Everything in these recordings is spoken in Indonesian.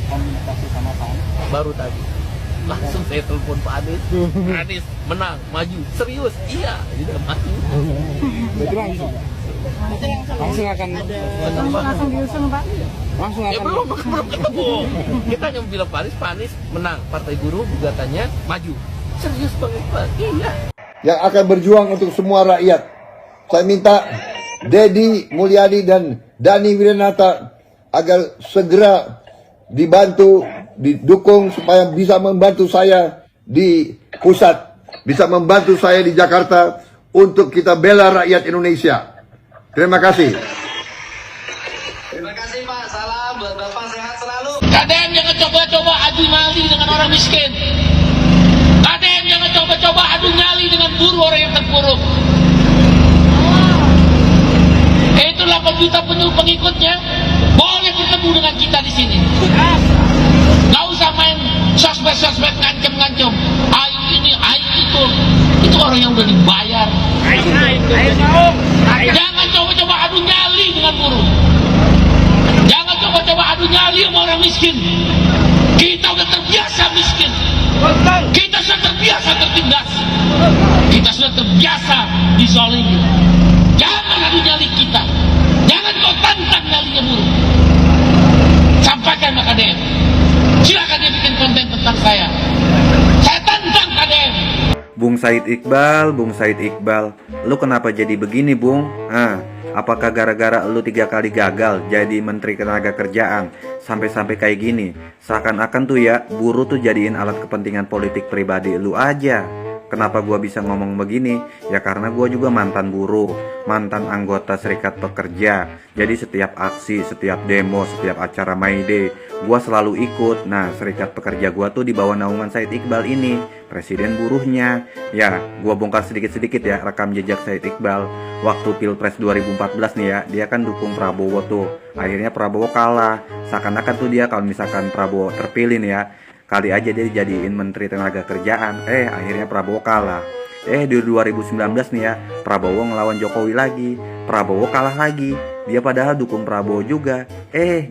komunikasi sama Pak Anies? Baru tadi langsung saya telepon Pak Anies. Anies menang, maju, serius, iya, tidak maju. Berarti langsung akan langsung diusung Pak. langsung Ya akan belum ketemu. Kita hanya bilang Pak Anies menang, Partai Buruh gugatannya maju. Serius Bang Iqbal, iya. Yang akan berjuang untuk semua rakyat. Saya minta Dedi Mulyadi dan Dhani Wiranata agar segera dibantu, didukung supaya bisa membantu saya di pusat, bisa membantu saya di Jakarta untuk kita bela rakyat Indonesia. Terima kasih. Terima kasih Pak, salam buat Bapak, sehat selalu. KDM jangan coba-coba adu nyali dengan orang miskin. KDM jangan coba-coba adu nyali dengan buruh orang yang terpuruk. Itu 8 juta pengikutnya boleh bertemu dengan kita di sini. Gak usah main sosmed ngancem-ngancem. Ayo ini, ayo itu. Itu orang yang udah dibayar. Jangan coba-coba adu nyali dengan buruh. Jangan coba-coba adu nyali sama orang miskin. Kita udah terbiasa miskin. Kita sudah terbiasa tertindas. Kita sudah terbiasa dizalimi. Jangan adu nyali kita. Jangan kau tantang nyalinya buruh. Sampaikan Pak KDM. Silakan dia bikin konten tentang saya. Saya tantang KDM. Bung Said Iqbal, lu kenapa jadi begini, Bung? Apakah gara-gara lu 3 kali gagal jadi Menteri Ketenagakerjaan sampai-sampai kayak gini? Seakan-akan tuh ya, buruh tuh jadiin alat kepentingan politik pribadi lu aja. Kenapa gua bisa ngomong begini? Ya karena gua juga mantan buruh, mantan anggota serikat pekerja. Jadi setiap aksi, setiap demo, setiap acara May Day, gua selalu ikut. Nah, serikat pekerja gua tuh di bawah naungan Said Iqbal ini, presiden buruhnya. Ya, gua bongkar sedikit-sedikit ya rekam jejak Said Iqbal. Waktu Pilpres 2014 nih ya, dia kan dukung Prabowo tuh. Akhirnya Prabowo kalah. Seakan-akan tuh dia kalau misalkan Prabowo terpilih nih ya, kali aja dia dijadiin Menteri Ketenagakerjaan. Akhirnya Prabowo kalah. Di 2019 nih ya, Prabowo ngelawan Jokowi lagi. Prabowo kalah lagi. Dia padahal dukung Prabowo juga.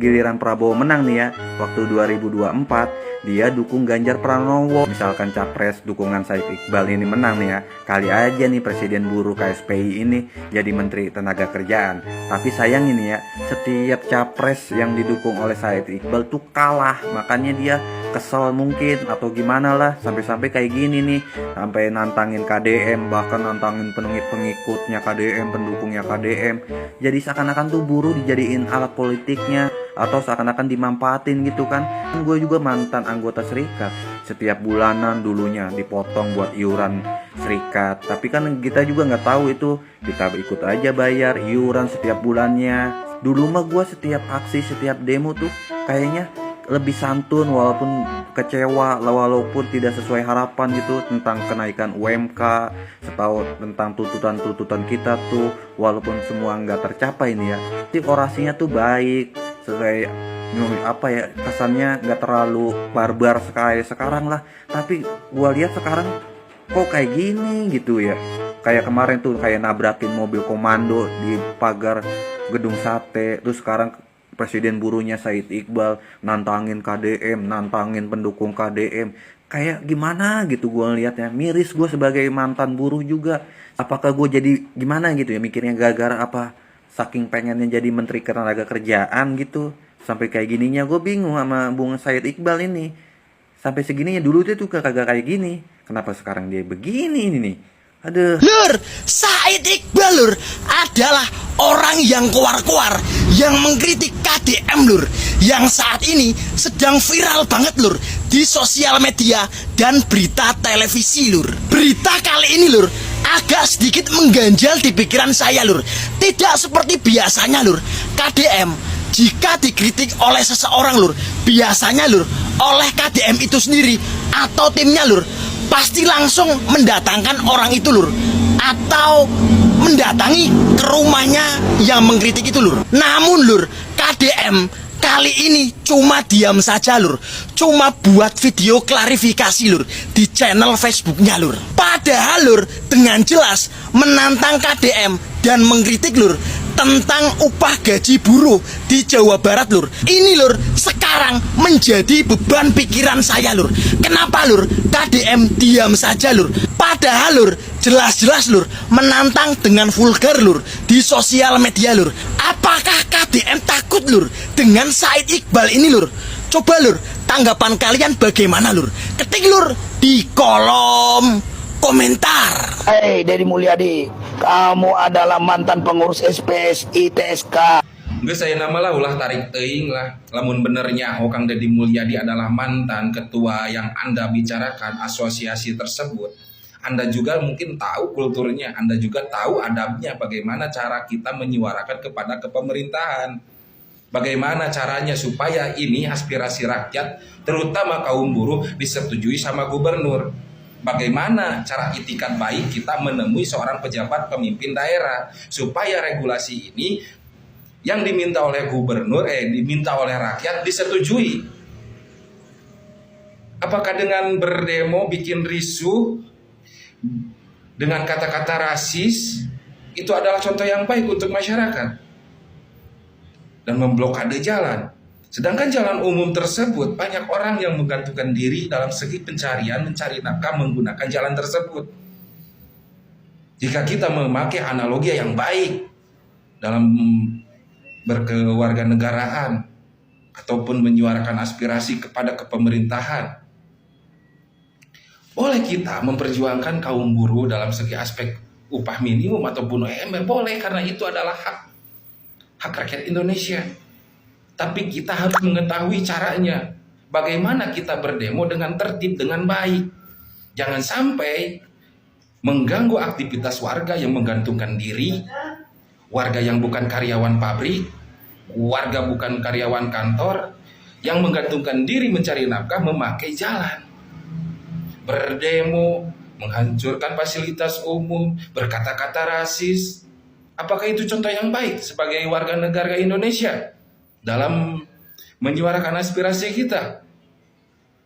Giliran Prabowo menang nih ya, waktu 2024 dia dukung Ganjar Pranowo. Misalkan capres dukungan Said Iqbal ini menang nih ya, kali aja nih presiden buruh KSPI ini jadi Menteri Ketenagakerjaan. Tapi sayang ini ya, setiap capres yang didukung oleh Said Iqbal tuh kalah. Makanya dia kesel mungkin atau gimana lah, sampai-sampai kayak gini nih, sampai nantangin KDM, bahkan nantangin pengikutnya KDM, pendukungnya KDM. Jadi seakan-akan tuh buruh dijadiin alat politiknya, atau seakan-akan dimanfaatin gitu kan. Gue juga mantan anggota serikat, setiap bulanan dulunya dipotong buat iuran serikat. Tapi kan kita juga nggak tahu itu, kita ikut aja bayar iuran setiap bulannya. Dulu mah gue setiap aksi, setiap demo tuh kayaknya lebih santun, walaupun kecewa, walaupun tidak sesuai harapan gitu, tentang kenaikan UMK, tentang tuntutan-tuntutan kita tuh, walaupun semua nggak tercapai nih ya, tapi orasinya tuh baik, sesuai apa ya, kesannya nggak terlalu barbar kayak sekarang lah. Tapi gua lihat sekarang kok kayak gini gitu ya, kayak kemarin tuh kayak nabrakin mobil komando di pagar gedung sate. Terus sekarang presiden buruhnya Said Iqbal nantangin KDM, nantangin pendukung KDM. Kayak gimana gitu gue liatnya. Miris gue sebagai mantan buruh juga. Apakah gue jadi gimana gitu ya, mikirnya gara-gara apa, saking pengennya jadi Menteri Ketenagakerjaan gitu. Sampai kayak gininya gue bingung sama Bung Said Iqbal ini. Sampai segininya, dulu dia tuh kagak kayak gini. Kenapa sekarang dia begini ini nih? Aduh. Lur, Said Iqbal lur adalah orang yang keluar-keluar, yang mengkritik KDM lur, yang saat ini sedang viral banget lur di sosial media dan berita televisi lur. Berita kali ini lur agak sedikit mengganjal di pikiran saya lur. Tidak seperti biasanya lur, KDM jika dikritik oleh seseorang lur, biasanya lur oleh KDM itu sendiri atau timnya lur pasti langsung mendatangkan orang itu lur, atau mendatangi ke rumahnya yang mengkritik itu lur. Namun lur, KDM kali ini cuma diam saja lur, cuma buat video klarifikasi lur di channel Facebooknya lur. Padahal lur dengan jelas menantang KDM dan mengkritik lur tentang upah gaji buruh di Jawa Barat lur. Ini lur sekarang menjadi beban pikiran saya lur. Kenapa lur? KDM diam saja lur. Padahal lur, jelas-jelas lur menantang dengan vulgar lur di sosial media lur. Apakah KDM takut lur dengan Said Iqbal ini lur? Coba lur, tanggapan kalian bagaimana lur? Ketik lur di kolom komentar. Hei Deddy Mulyadi, kamu adalah mantan pengurus SPSI TSK. Nggak saya nama lah ulah tarik teing lah. Lamun benernya Kang Deddy Mulyadi adalah mantan ketua yang Anda bicarakan asosiasi tersebut, Anda juga mungkin tahu kulturnya, Anda juga tahu adabnya, bagaimana cara kita menyuarakan kepada kepemerintahan. Bagaimana caranya supaya ini aspirasi rakyat, terutama kaum buruh, disetujui sama gubernur. Bagaimana cara itikat baik kita menemui seorang pejabat pemimpin daerah supaya regulasi ini yang diminta oleh gubernur, diminta oleh rakyat disetujui. Apakah dengan berdemo bikin risuh dengan kata-kata rasis itu adalah contoh yang baik untuk masyarakat dan memblokade jalan? Sedangkan jalan umum tersebut banyak orang yang menggantungkan diri dalam segi pencarian, mencari nafkah menggunakan jalan tersebut. Jika kita memakai analogi yang baik dalam berkewarganegaraan ataupun menyuarakan aspirasi kepada kepemerintahan, boleh kita memperjuangkan kaum buruh dalam segi aspek upah minimum ataupun UMR, boleh, karena itu adalah hak rakyat Indonesia. Tapi kita harus mengetahui caranya. Bagaimana kita berdemo dengan tertib, dengan baik. Jangan sampai mengganggu aktivitas warga yang menggantungkan diri, warga yang bukan karyawan pabrik, warga bukan karyawan kantor, yang menggantungkan diri mencari nafkah memakai jalan. Berdemo, menghancurkan fasilitas umum, berkata-kata rasis. Apakah itu contoh yang baik sebagai warga negara Indonesia dalam menyuarakan aspirasi kita?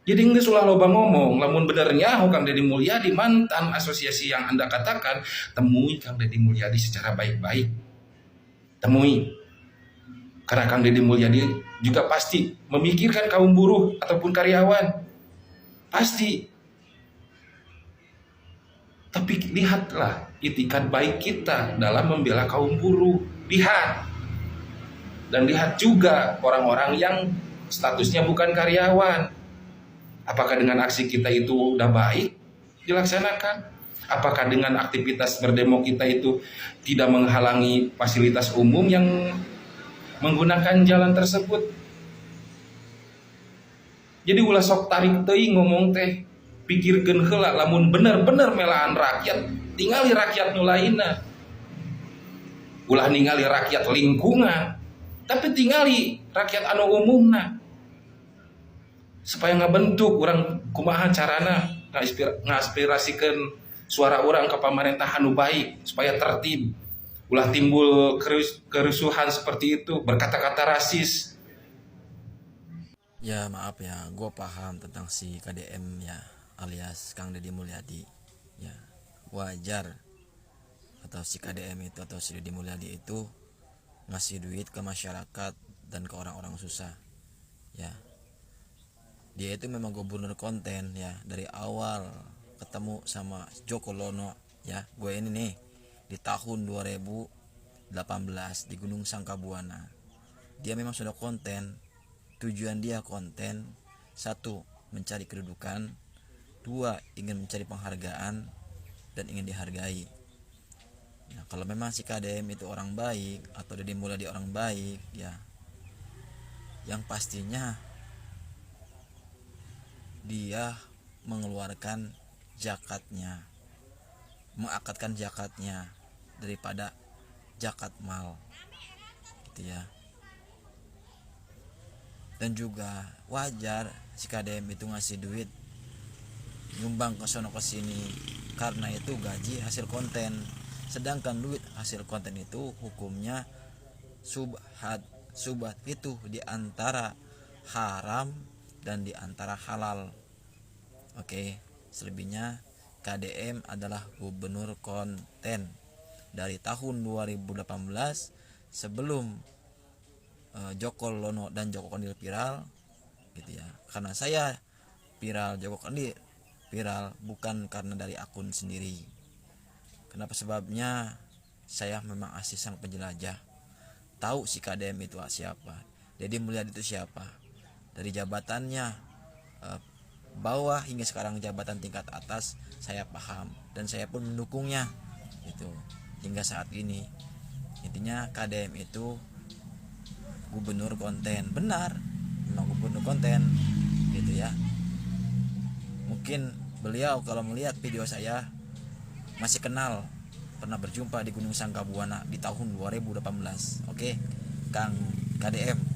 Jadi nggak sulah loba ngomong. Lamun benernya Kang Deddy Mulyadi mantan asosiasi yang Anda katakan, temui Kang Deddy Mulyadi secara baik-baik. Temui. Karena Kang Deddy Mulyadi juga pasti memikirkan kaum buruh ataupun karyawan. Pasti. Tapi lihatlah itikat baik kita dalam membela kaum buruh. Lihat. Dan lihat juga orang-orang yang statusnya bukan karyawan. Apakah dengan aksi kita itu udah baik dilaksanakan? Apakah dengan aktivitas berdemo kita itu tidak menghalangi fasilitas umum yang menggunakan jalan tersebut? Jadi ulah sok tarik teuing ngomong teh. Pikirkeun heula lamun bener-bener melaan rakyat, tingali rakyat nu lainna. Ulah ningali rakyat lingkungan, tapi tingali rakyat anu umumna. Supaya ngabentuk urang kumaha carana ngaspirasikeun suara urang ke pamerintahan nu baik, supaya tertib. Ulah timbul kerusuhan seperti itu, berkata-kata rasis. Ya maaf ya, gue paham tentang si KDM ya, alias Kang Deddy Mulyadi. Ya wajar atau si KDM itu atau si Deddy Mulyadi itu ngasih duit ke masyarakat dan ke orang-orang susah. Ya dia itu memang gubernur konten ya, dari awal ketemu sama Joko Lono ya, gue ini nih di tahun 2018 di Gunung Sangkabuana. Dia memang sudah konten. Tujuan dia konten, 1 mencari kedudukan, 2 ingin mencari penghargaan dan ingin dihargai. Nah, kalau memang si KDM itu orang baik atau dia dimulai di orang baik ya, yang pastinya dia mengeluarkan zakatnya, mengakatkan zakatnya daripada zakat mal gitu ya. Dan juga wajar si KDM itu ngasih duit nyumbang ke sono ke sini karena itu gaji hasil konten. Sedangkan duit hasil konten itu hukumnya subhat. Subhat itu diantara haram dan diantara halal. Oke, selebihnya KDM adalah gubernur konten dari tahun 2018 sebelum Joko Lono dan Joko Kondil viral. gitu ya. Karena saya viral, Joko Kandi viral bukan karena dari akun sendiri. Kenapa sebabnya? Saya memang asli sang penjelajah, tahu si KDM itu siapa, Deddy Mulyadi itu siapa, dari jabatannya bawah hingga sekarang jabatan tingkat atas saya paham dan saya pun mendukungnya itu hingga saat ini. Intinya KDM itu gubernur konten, benar, memang gubernur konten gitu ya. Mungkin beliau kalau melihat video saya masih kenal, pernah berjumpa di Gunung Sanggabuana di tahun 2018. Oke, Kang KDM.